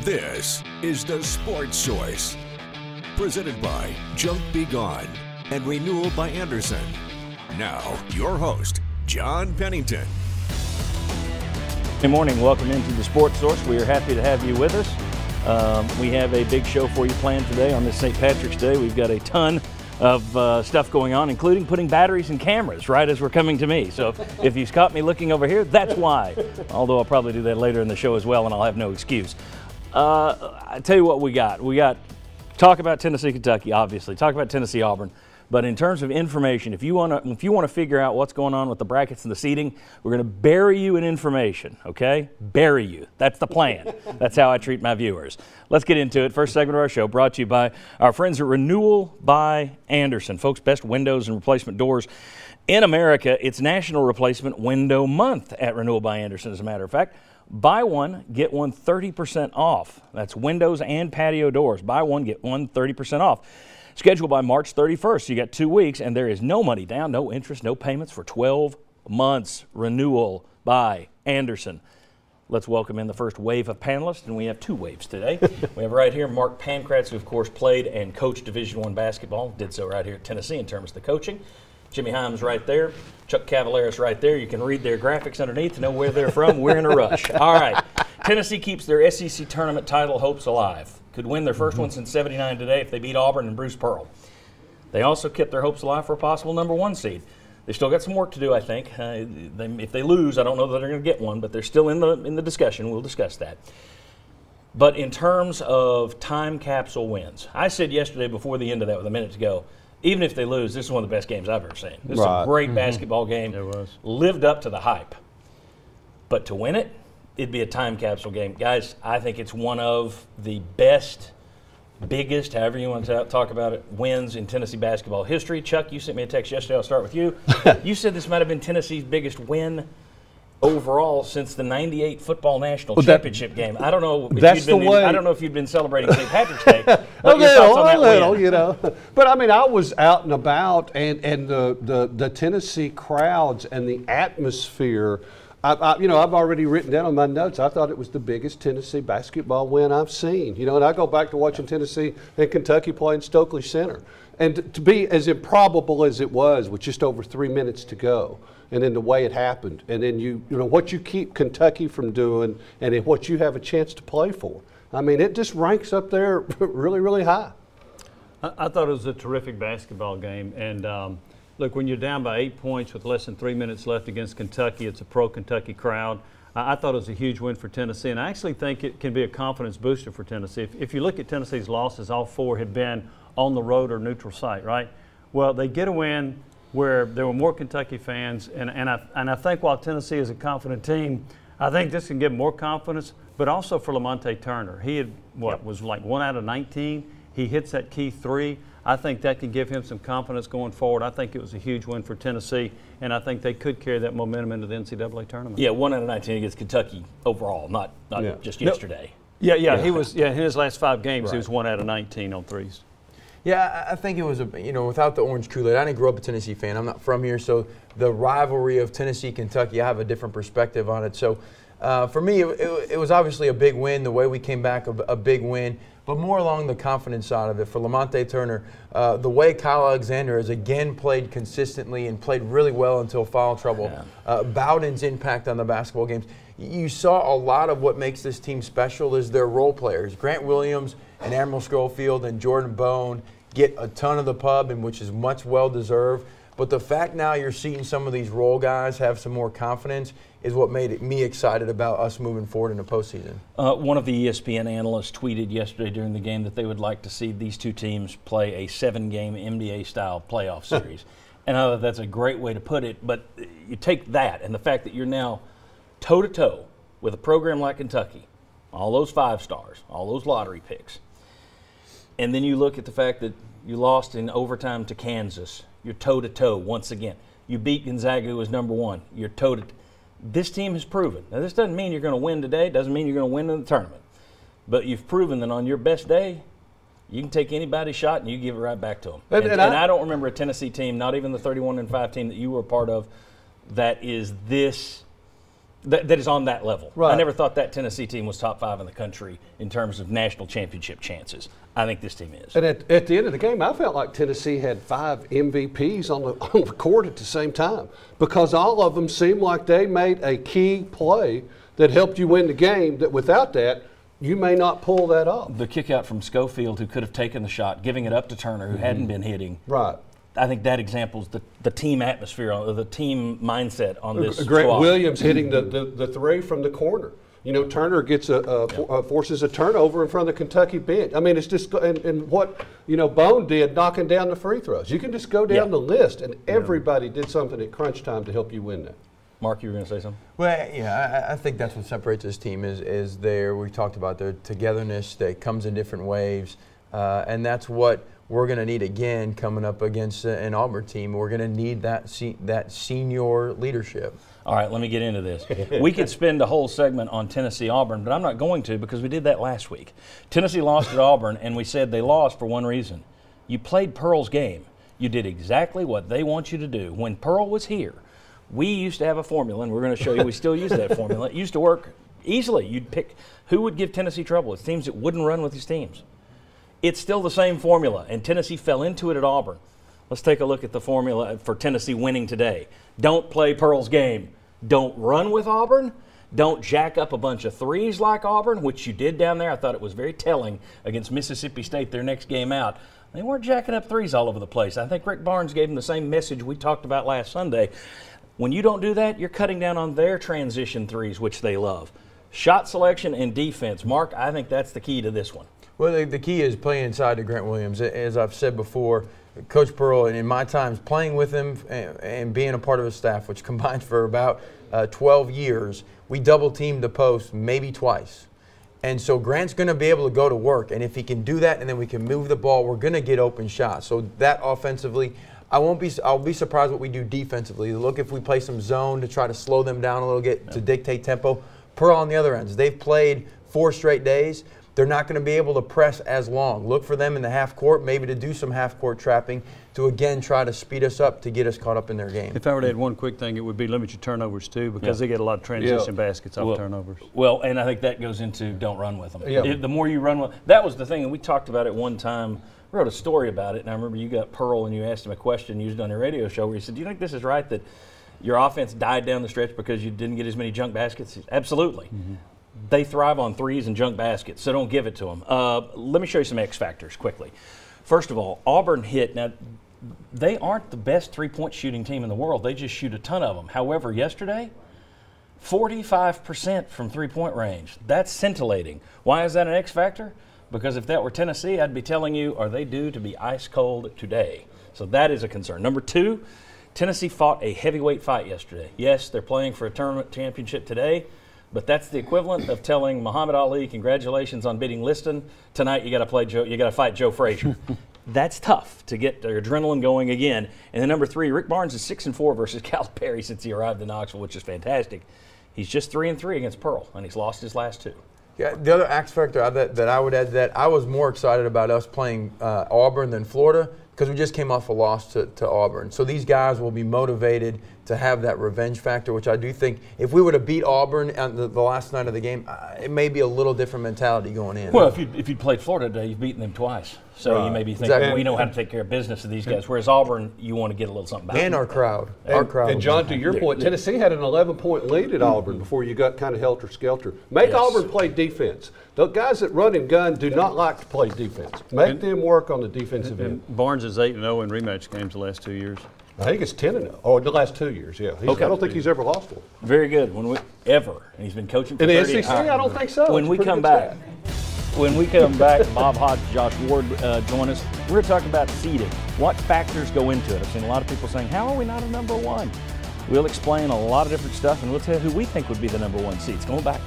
This is the Sports Source, presented by Junk Be Gone and Renewal by Anderson. Now, your host, John Pennington. Good morning. Welcome into the Sports Source. We are happy to have you with us. We have a big show for you planned today on this St. Patrick's Day. We've got a ton of stuff going on, including putting batteries in cameras right as we're coming to me. So if you've caught me looking over here, that's why. Although I'll probably do that later in the show as well, and I'll have no excuse. I tell you what we got. We got talk about Tennessee, Kentucky, obviously. Talk about Tennessee, Auburn. But in terms of information, if you want to figure out what's going on with the brackets and the seeding, we're going to bury you in information, okay? Bury you. That's the plan. That's how I treat my viewers. Let's get into it. First segment of our show brought to you by our friends at Renewal by Anderson. Folks, best windows and replacement doors in America. It's National Replacement Window Month at Renewal by Anderson, as a matter of fact. Buy one, get one 30% off. That's windows and patio doors. Buy one, get one 30% off. Scheduled by March 31st. You got 2 weeks, and there is no money down, no interest, no payments for 12 months. Renewal by Anderson. Let's welcome in the first wave of panelists, and we have two waves today. We have right here Mark Pankratz, who, of course, played and coached Division I basketball. Did so right here at Tennessee in terms of the coaching. Jimmy Hyams right there. Chuck Cavaleris right there. You can read their graphics underneath to know where they're from. We're in a rush. All right. Tennessee keeps their SEC tournament title hopes alive. Could win their first one since '79 today if they beat Auburn and Bruce Pearl. They also kept their hopes alive for a possible #1 seed. They still got some work to do, I think. If they lose, I don't know that they're going to get one, but they're still in the discussion. We'll discuss that. But in terms of time capsule wins, I said yesterday before the end of that with a minute to go, even if they lose, this is one of the best games I've ever seen. This is a great basketball game. It was. Lived up to the hype. But to win it, it'd be a time capsule game. Guys, I think it's one of the best, biggest, however you want to talk about it, wins in Tennessee basketball history. Chuck, you sent me a text yesterday. I'll start with you. You said this might have been Tennessee's biggest win overall since the '98 football national championship game. I don't know. I don't know if you've been celebrating St. Patrick's Day. a little, you know. But I mean, I was out and about, and the Tennessee crowds and the atmosphere. I've already written down on my notes. I thought it was the biggest Tennessee basketball win I've seen. You know, and I go back to watching Tennessee and Kentucky play in Stokely Center, and to be as improbable as it was with just over 3 minutes to go. And then the way it happened, and then you know what you keep Kentucky from doing, and then what you have a chance to play for. I mean, it just ranks up there really, really high. I thought it was a terrific basketball game, and look, when you're down by 8 points with less than 3 minutes left against Kentucky, it's a pro-Kentucky crowd. I thought it was a huge win for Tennessee, and I actually think it can be a confidence booster for Tennessee. If you look at Tennessee's losses, all four had been on the road or neutral site, right? Well, they get a win where there were more Kentucky fans, and I think while Tennessee is a confident team, I think this can give more confidence, but also for Lamonte Turner. He had, was like 1 out of 19. He hits that key three. I think that can give him some confidence going forward. I think it was a huge win for Tennessee, and I think they could carry that momentum into the NCAA tournament. Yeah, 1 out of 19 against Kentucky overall, not just yesterday. Yeah, he was. Yeah, in his last 5 games, he was 1 out of 19 on threes. Yeah, I think it was without the orange Kool-Aid. I didn't grow up a Tennessee fan. I'm not from here, so the rivalry of Tennessee-Kentucky, I have a different perspective on it. So for me, it was obviously a big win. The way we came back, a big win, but more along the confidence side of it. For Lamonte Turner, the way Kyle Alexander has again played consistently and played really well until foul trouble. Bowden's impact on the basketball games. You saw a lot of what makes this team special is their role players. Grant Williams and Admiral Schofield and Jordan Bone get a ton of the pub, and which is much well-deserved. But the fact now you're seeing some of these role guys have some more confidence is what made me excited about us moving forward in the postseason. One of the ESPN analysts tweeted yesterday during the game that they would like to see these two teams play a 7-game NBA-style playoff series. And I thought that's a great way to put it. But you take that and the fact that you're now toe-to-toe with a program like Kentucky, all those 5 stars, all those lottery picks, and then you look at the fact that you lost in overtime to Kansas. You're toe-to-toe once again. You beat Gonzaga, who was #1. You're toe-to-toe. This team has proven. Now, this doesn't mean you're going to win today. Doesn't mean you're going to win in the tournament. But you've proven that on your best day, you can take anybody's shot and you give it right back to them. And I don't remember a Tennessee team, not even the 31-5 team that you were a part of, that is this that is on that level. Right. I never thought that Tennessee team was top 5 in the country in terms of national championship chances. I think this team is. And at the end of the game, I felt like Tennessee had 5 MVPs on the court at the same time, because all of them seemed like they made a key play that helped you win the game, that without that, you may not pull that off. The kick out from Schofield, who could have taken the shot, giving it up to Turner, who hadn't been hitting. Right. I think that examples the team atmosphere, the team mindset on this Grant squad. Williams hitting the three from the corner. You know, Turner gets forces a turnover in front of the Kentucky bench. I mean, it's just and what Bone did, knocking down the free throws. You can just go down the list, and everybody did something at crunch time to help you win that. Mark, you were going to say something? Well, yeah, I think that's what separates this team is we talked about their togetherness that comes in different waves, and that's what we're going to need again coming up against an Auburn team. We're going to need that senior leadership. All right, let me get into this. We could spend a whole segment on Tennessee-Auburn, but I'm not going to, because we did that last week. Tennessee lost at Auburn, and we said they lost for one reason. You played Pearl's game. You did exactly what they want you to do. When Pearl was here, we used to have a formula, and we're going to show you we still use that formula. It used to work easily. You'd pick who would give Tennessee trouble. It's teams that wouldn't run with these teams. It's still the same formula, and Tennessee fell into it at Auburn. Let's take a look at the formula for Tennessee winning today. Don't play Pearl's game. Don't run with Auburn. Don't jack up a bunch of threes like Auburn, which you did down there. I thought it was very telling against Mississippi State their next game out. They weren't jacking up threes all over the place. I think Rick Barnes gave them the same message we talked about last Sunday. When you don't do that, you're cutting down on their transition threes, which they love. Shot selection and defense. Mark, I think that's the key to this one. Well, the key is playing inside to Grant Williams. As I've said before, Coach Pearl, and in my times playing with him and being a part of his staff, which combined for about 12 years, we double-teamed the post maybe twice. And so Grant's going to be able to go to work, and if he can do that and then we can move the ball, we're going to get open shots. So that offensively, I'll be surprised what we do defensively. Look if we play some zone to try to slow them down a little bit to dictate tempo. Pearl on the other ends, they've played 4 straight days. They're not going to be able to press as long. Look for them in the half court, maybe to do some half court trapping to again try to speed us up to get us caught up in their game. If I were to add one quick thing, it would be limit your turnovers too, because they get a lot of transition baskets off turnovers. Well, and I think that goes into don't run with them. Yeah. The more you run with, that was the thing, and we talked about it one time. We wrote a story about it, and I remember you got Pearl and you asked him a question used on your radio show where you said, do you think this is right that your offense died down the stretch because you didn't get as many junk baskets? Absolutely. Mm-hmm. They thrive on threes and junk baskets, so don't give it to them. Let me show you some X factors quickly. First of all, Auburn hit. Now, they aren't the best three-point shooting team in the world. They just shoot a ton of them. However, yesterday, 45% from three-point range. That's scintillating. Why is that an X factor? Because if that were Tennessee, I'd be telling you, are they due to be ice cold today? So that is a concern. Number 2, Tennessee fought a heavyweight fight yesterday. Yes, they're playing for a tournament championship today, but that's the equivalent of telling Muhammad Ali, congratulations on beating Liston. Tonight you got to fight Joe Frazier. That's tough to get their adrenaline going again. And then number 3, Rick Barnes is 6-4 versus Calipari since he arrived in Knoxville, which is fantastic. He's just 3-3 against Pearl, and he's lost his last 2. Yeah, the other X factor that I would add to that, I was more excited about us playing Auburn than Florida because we just came off a loss to Auburn. So these guys will be motivated to have that revenge factor, which I do think if we would have beat Auburn on the last night of the game, it may be a little different mentality going in. Well, if you'd played Florida today, you've beaten them twice. So you may be thinking, we know how to take care of business of these guys. Whereas Auburn, you want to get a little something back. And our crowd. And John, to your point, Tennessee had an 11-point lead at Auburn before you got kind of helter-skelter. Make Auburn play defense. The guys that run and gun do not like to play defense. Make them work on the defensive end. Barnes is 8-0 in rematch games the last 2 years. I think it's 10-0. Oh, the last 2 years, yeah. I don't think he's ever lost one. Very good. And he's been coaching for 30 years. In the SEC, I don't think so. When we come back, Bob Hodge, Josh Ward join us. We're going to talk about seeding. What factors go into it? I've seen a lot of people saying, how are we not a number 1? We'll explain a lot of different stuff, and we'll tell you who we think would be the number 1 seed. It's going back.